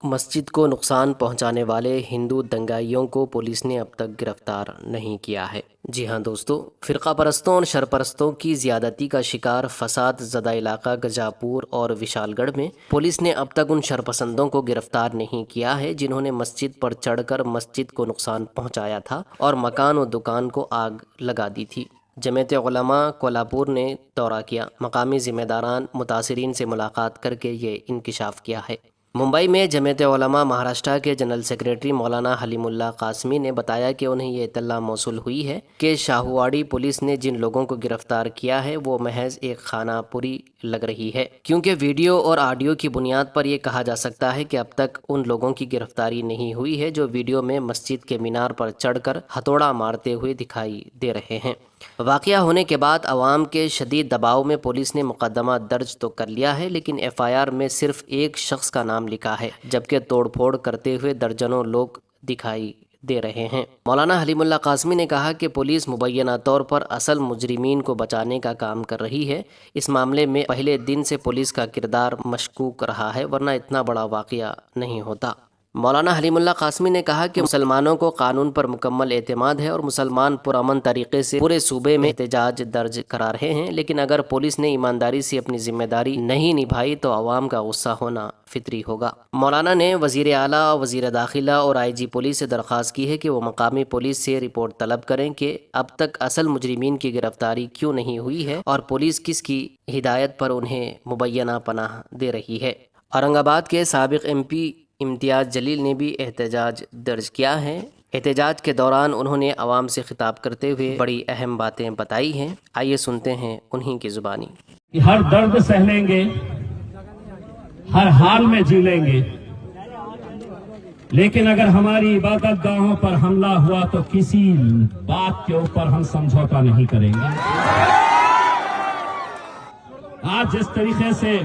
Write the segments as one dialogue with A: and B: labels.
A: मस्जिद को नुकसान पहुंचाने वाले हिंदू दंगाइयों को पुलिस ने अब तक गिरफ्तार नहीं किया है। जी हां दोस्तों, फ़िरका परस्तों और शरपरस्तों की ज़्यादती का शिकार फसाद ज़दा इलाका गजापुर और विशालगढ़ में पुलिस ने अब तक उन शरपसंदों को गिरफ्तार नहीं किया है जिन्होंने मस्जिद पर चढ़कर मस्जिद को नुकसान पहुँचाया था और मकान और दुकान को आग लगा दी थी। जमीयत उलमा कोल्हापुर ने दौरा किया, मकामी ज़िम्मेदारान मुतासिरीन से मुलाकात करके ये इंकिशाफ किया है। मुंबई में जमीयत उलमा महाराष्ट्र के जनरल सेक्रेटरी मौलाना हलीमुल्लाह कासमी ने बताया कि उन्हें ये इत्तला मौसूल हुई है कि शाहूवाड़ी पुलिस ने जिन लोगों को गिरफ्तार किया है वो महज एक खानापुरी लग रही है, क्योंकि वीडियो और ऑडियो की बुनियाद पर यह कहा जा सकता है कि अब तक उन लोगों की गिरफ्तारी नहीं हुई है जो वीडियो में मस्जिद के मीनार पर चढ़कर हथौड़ा मारते हुए दिखाई दे रहे हैं। वाक़या होने के बाद अवाम के शदीद दबाव में पुलिस ने मुकदमा दर्ज तो कर लिया है, लेकिन एफआईआर में सिर्फ एक शख्स का नाम लिखा है, जबकि तोड़फोड़ करते हुए दर्जनों लोग दिखाई दे रहे हैं। मौलाना हलीमुल्लाह कासमी ने कहा कि पुलिस मुबैना तौर पर असल मुजरिमीन को बचाने का काम कर रही है। इस मामले में पहले दिन से पुलिस का किरदार मशकूक रहा है, वरना इतना बड़ा वाक़या नहीं होता। मौलाना हलीमुल्लाह कासमी ने कहा कि मुसलमानों को कानून पर मुकम्मल एतमाद है और मुसलमान पुरअमन तरीके से पूरे सूबे में एहतजाज दर्ज करा रहे हैं, लेकिन अगर पुलिस ने ईमानदारी से अपनी जिम्मेदारी नहीं निभाई तो अवाम का गुस्सा होना फितरी होगा। मौलाना ने वज़ीर आला, वज़ीर दाखिला और IG पुलिस से दरख्वास्त की है कि वो मकामी पुलिस से रिपोर्ट तलब करें कि अब तक असल मुजरिमीन की गिरफ्तारी क्यों नहीं हुई है और पुलिस किसकी हिदायत पर उन्हें मुबैना पनाह दे रही है। औरंगाबाद के साबिक़ MP इम्तियाज़ जलील ने भी एहतजाज दर्ज किया है। एहतजाज के दौरान उन्होंने आवाम से खिताब करते हुए बड़ी अहम बातें बताई हैं। आइए सुनते हैं उन्हीं की ज़ुबानी।
B: हर दर्द सह लेंगे, हर हाल में जी लेंगे, लेकिन अगर हमारी इबादत गाहों पर हमला हुआ तो किसी बात के ऊपर हम समझौता नहीं करेंगे। आज जिस तरीके से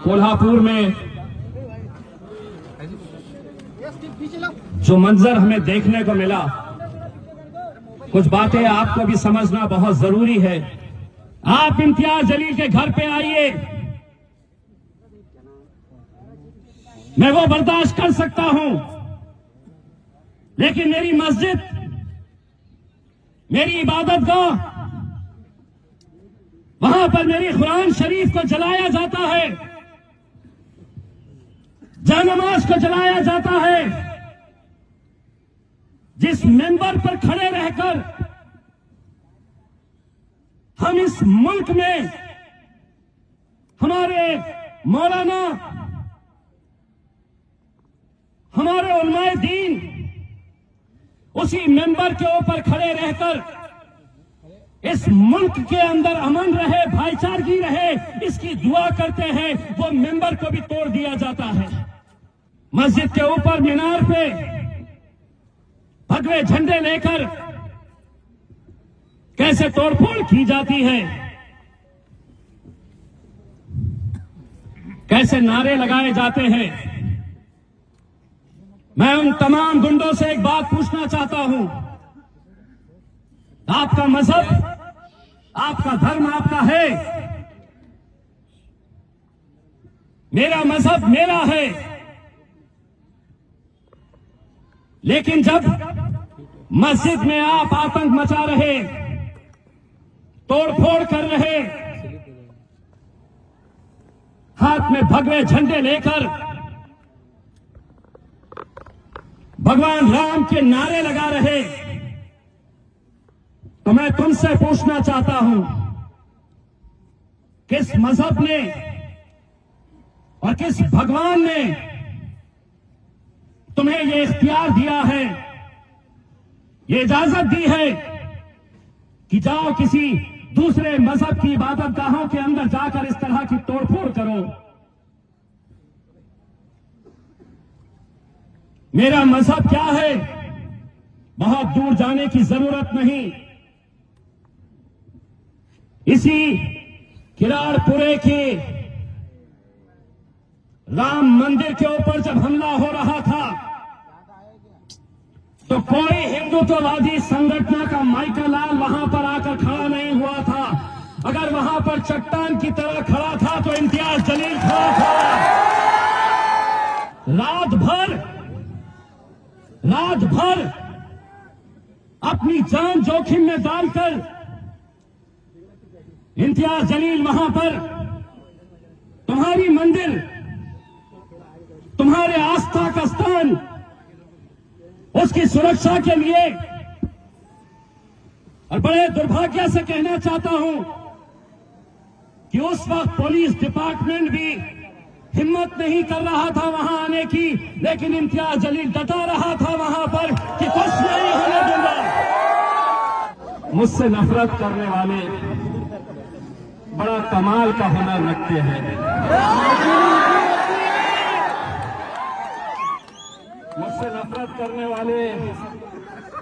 B: कोल्हापुर में जो मंजर हमें देखने को मिला, कुछ बातें आपको भी समझना बहुत जरूरी है। आप इम्तियाज जलील के घर पे आइए, मैं वो बर्दाश्त कर सकता हूं, लेकिन मेरी मस्जिद, मेरी इबादत गाह, वहां पर मेरी कुरान शरीफ को जलाया जाता है, जानमाज को जलाया जाता है। जिस मेंबर पर खड़े रहकर हम इस मुल्क में हमारे मौलाना, हमारे उलमाए दीन उसी मेंबर के ऊपर खड़े रहकर इस मुल्क के अंदर अमन रहे, भाईचारगी रहे, इसकी दुआ करते हैं, वो मेंबर को भी तोड़ दिया जाता है। मस्जिद के ऊपर मीनार पे भगवे झंडे लेकर कैसे तोड़फोड़ की जाती है, कैसे नारे लगाए जाते हैं। मैं उन तमाम गुंडों से एक बात पूछना चाहता हूं, आपका मजहब, आपका धर्म आपका है, मेरा मजहब मेरा है, लेकिन जब मस्जिद में आप आतंक मचा रहे, तोड़फोड़ कर रहे, हाथ में भगवे झंडे लेकर भगवान राम के नारे लगा रहे, तो मैं तुमसे पूछना चाहता हूं, किस मजहब ने और किस भगवान ने तुम्हें ये इख्तियार दिया है, ये इजाजत दी है कि जाओ किसी दूसरे मजहब की इबादत गाहों के अंदर जाकर इस तरह की तोड़फोड़ करो। मेरा मजहब क्या है, बहुत दूर जाने की जरूरत नहीं। इसी किराड़पुरे के राम मंदिर के ऊपर जब हमला हो रहा था तो कोई हिंदुत्ववादी संगठन का माइकल लाल वहां पर आकर खड़ा नहीं हुआ था। अगर वहां पर चट्टान की तरह खड़ा था तो इम्तियाज जलील खड़ा था। रात भर अपनी जान जोखिम में डालकर इम्तियाज जलील वहां पर तुम्हारी मंदिर, तुम्हारे आस्था का स्थान, उसकी सुरक्षा के लिए, और बड़े दुर्भाग्य से कहना चाहता हूं कि उस वक्त पुलिस डिपार्टमेंट भी हिम्मत नहीं कर रहा था वहां आने की, लेकिन इम्तियाज जलील डटा रहा था वहां पर कि कुछ नहीं होने दूंगा। मुझसे नफरत करने वाले बड़ा कमाल का हुनर रखते हैं। मुझसे नफरत करने वाले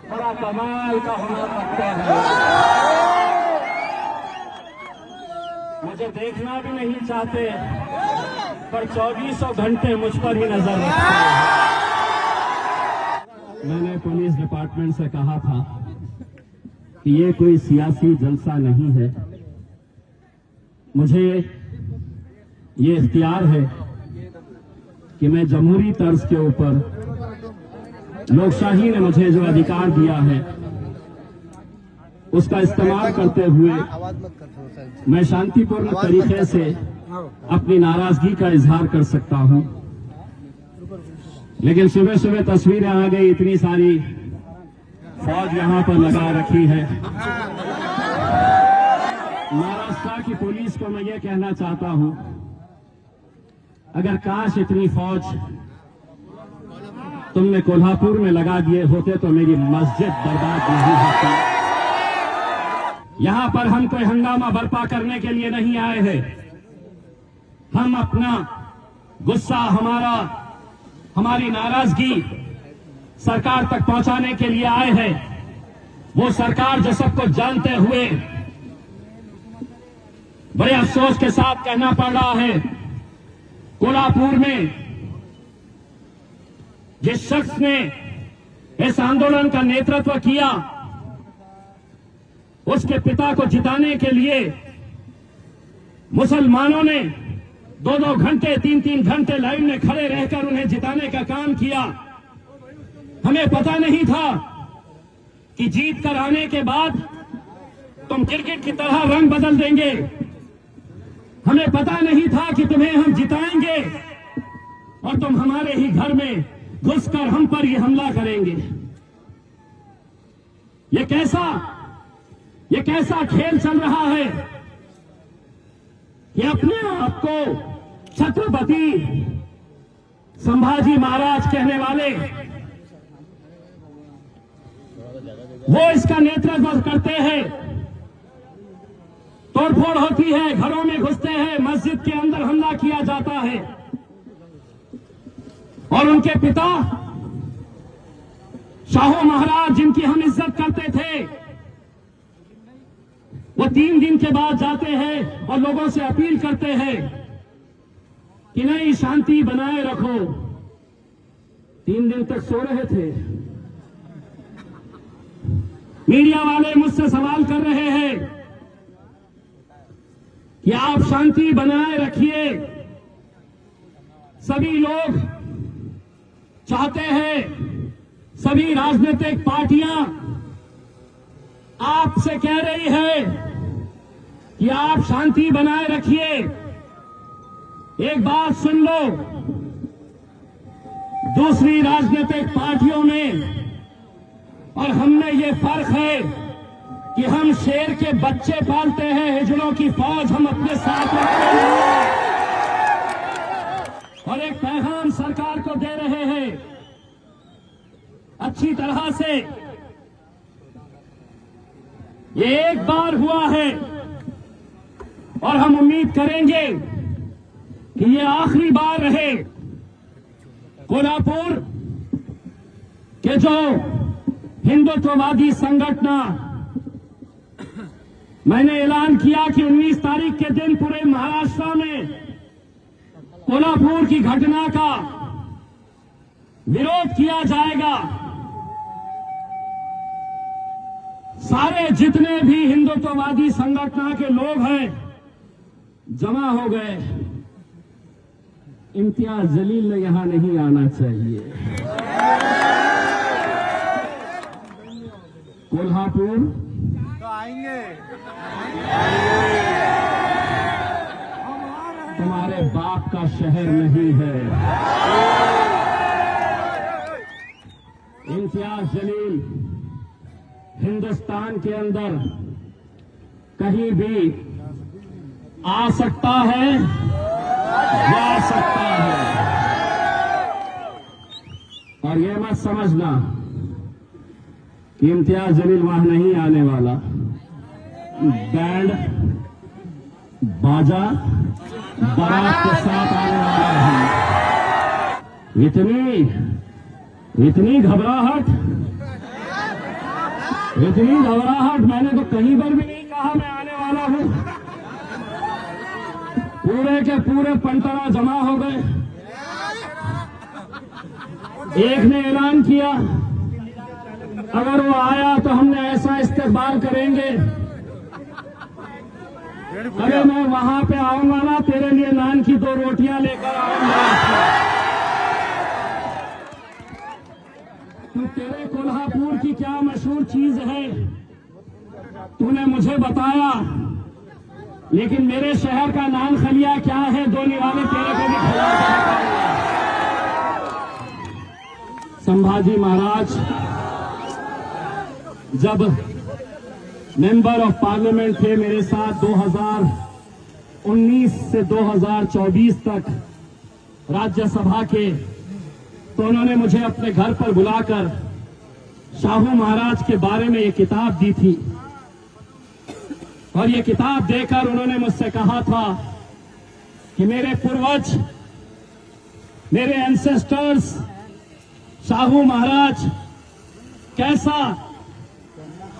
B: बड़ा कमाल का हुनर रखते हैं। मुझे देखना भी नहीं चाहते, पर 2400 घंटे मुझ पर ही नजर रखते हैं। मैंने पुलिस डिपार्टमेंट से कहा था कि ये कोई सियासी जलसा नहीं है, मुझे ये इख्तियार है कि मैं जमहूरी तर्ज के ऊपर लोकशाही ने मुझे जो अधिकार दिया है उसका इस्तेमाल करते हुए मैं शांतिपूर्ण तरीके से अपनी नाराजगी का इजहार कर सकता हूं। लेकिन सुबह सुबह तस्वीरें आ गई, इतनी सारी फौज यहां पर लगा रखी है। महाराष्ट्र की पुलिस को मैं ये कहना चाहता हूं, अगर काश इतनी फौज तुमने कोल्हापुर में लगा दिए होते तो मेरी मस्जिद बर्बाद नहीं होती। यहां पर हम कोई हंगामा बर्पा करने के लिए नहीं आए हैं। हम अपना गुस्सा, हमारी नाराजगी सरकार तक पहुंचाने के लिए आए हैं। वो सरकार जो सबको जानते हुए बड़े अफसोस के साथ कहना पड़ रहा है, कोल्हापुर में जिस शख्स ने इस आंदोलन का नेतृत्व किया, उसके पिता को जिताने के लिए मुसलमानों ने 2-2 घंटे 3-3 घंटे लाइन में खड़े रहकर उन्हें जिताने का काम किया। हमें पता नहीं था कि जीत कर आने के बाद तुम क्रिकेट की तरह रंग बदल देंगे। हमें पता नहीं था कि तुम्हें हम जिताएंगे और तुम हमारे ही घर में घुसकर हम पर ही हमला करेंगे। ये कैसा खेल चल रहा है? ये अपने आप को छत्रपति संभाजी महाराज कहने वाले वो इसका नेतृत्व करते हैं। तोड़फोड़ होती है, घरों में घुसते हैं, मस्जिद के अंदर हमला किया जाता है और उनके पिता शाहू महाराज, जिनकी हम इज्जत करते थे, वो 3 दिन के बाद जाते हैं और लोगों से अपील करते हैं कि नहीं, शांति बनाए रखो। 3 दिन तक सो रहे थे। मीडिया वाले मुझसे सवाल कर रहे हैं कि आप शांति बनाए रखिए। सभी लोग चाहते हैं, सभी राजनीतिक पार्टियां आपसे कह रही है कि आप शांति बनाए रखिए। एक बात सुन लो, दूसरी राजनीतिक पार्टियों में और हमने ये फर्क है कि हम शेर के बच्चे पालते हैं, हिजड़ों की फौज हम अपने साथ रखते हैं। और एक पैगाम सरकार को दे रहे हैं अच्छी तरह से। ये एक बार हुआ है और हम उम्मीद करेंगे कि ये आखिरी बार रहे। कोल्हापुर के जो हिंदुत्ववादी संगठन, मैंने ऐलान किया कि 19 तारीख के दिन पूरे महाराष्ट्र में कोल्हापुर की घटना का विरोध किया जाएगा। सारे जितने भी हिंदुत्ववादी संगठन के लोग हैं जमा हो गए। इम्तियाज जलील ने यहां नहीं आना चाहिए। कोल्हापुर
C: तो आएंगे।
B: तुम्हारे बाप का शहर नहीं है। इम्तियाज जलील हिंदुस्तान के अंदर कहीं भी आ सकता है, जा सकता है। और ये मत समझना कि इम्तियाज जलील वहां नहीं आने वाला। बैंड बाजा बारात के साथ आने वाला है। इतनी घबराहट मैंने तो कहीं पर भी नहीं कहा मैं आने वाला हूं। पूरे के पूरे पंटरा जमा हो गए। एक ने ऐलान किया अगर वो आया तो हमने ऐसा इस्तेमाल करेंगे, अरे मैं वहां पे आऊंगा ना, तेरे लिए नान की 2 रोटियां लेकर आऊंगा। तो तेरे कोल्हापुर की क्या मशहूर चीज है तूने मुझे बताया, लेकिन मेरे शहर का नान खलिया क्या है दो निवाले तेरे को भी खिला के बताऊंगा। संभाजी महाराज जब मेंबर ऑफ पार्लियामेंट थे मेरे साथ 2019 से 2024 तक राज्यसभा के, तो उन्होंने मुझे अपने घर पर बुलाकर शाहू महाराज के बारे में ये किताब दी थी। और ये किताब देकर उन्होंने मुझसे कहा था कि मेरे पूर्वज, मेरे एंसेस्टर्स शाहू महाराज कैसा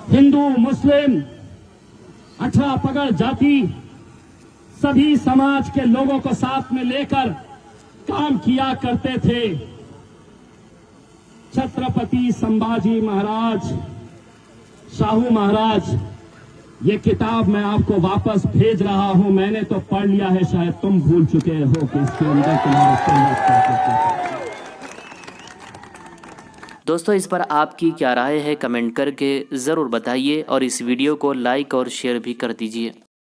B: हिंदू मुस्लिम 18 पगड़ जाति सभी समाज के लोगों को साथ में लेकर काम किया करते थे। छत्रपति संभाजी महाराज, शाहू महाराज, ये किताब मैं आपको वापस भेज रहा हूं। मैंने तो पढ़ लिया है, शायद तुम भूल चुके हो कि इसके अंदर तुम्हारे।
A: दोस्तों, इस पर आपकी क्या राय है कमेंट करके ज़रूर बताइए और इस वीडियो को लाइक और शेयर भी कर दीजिए।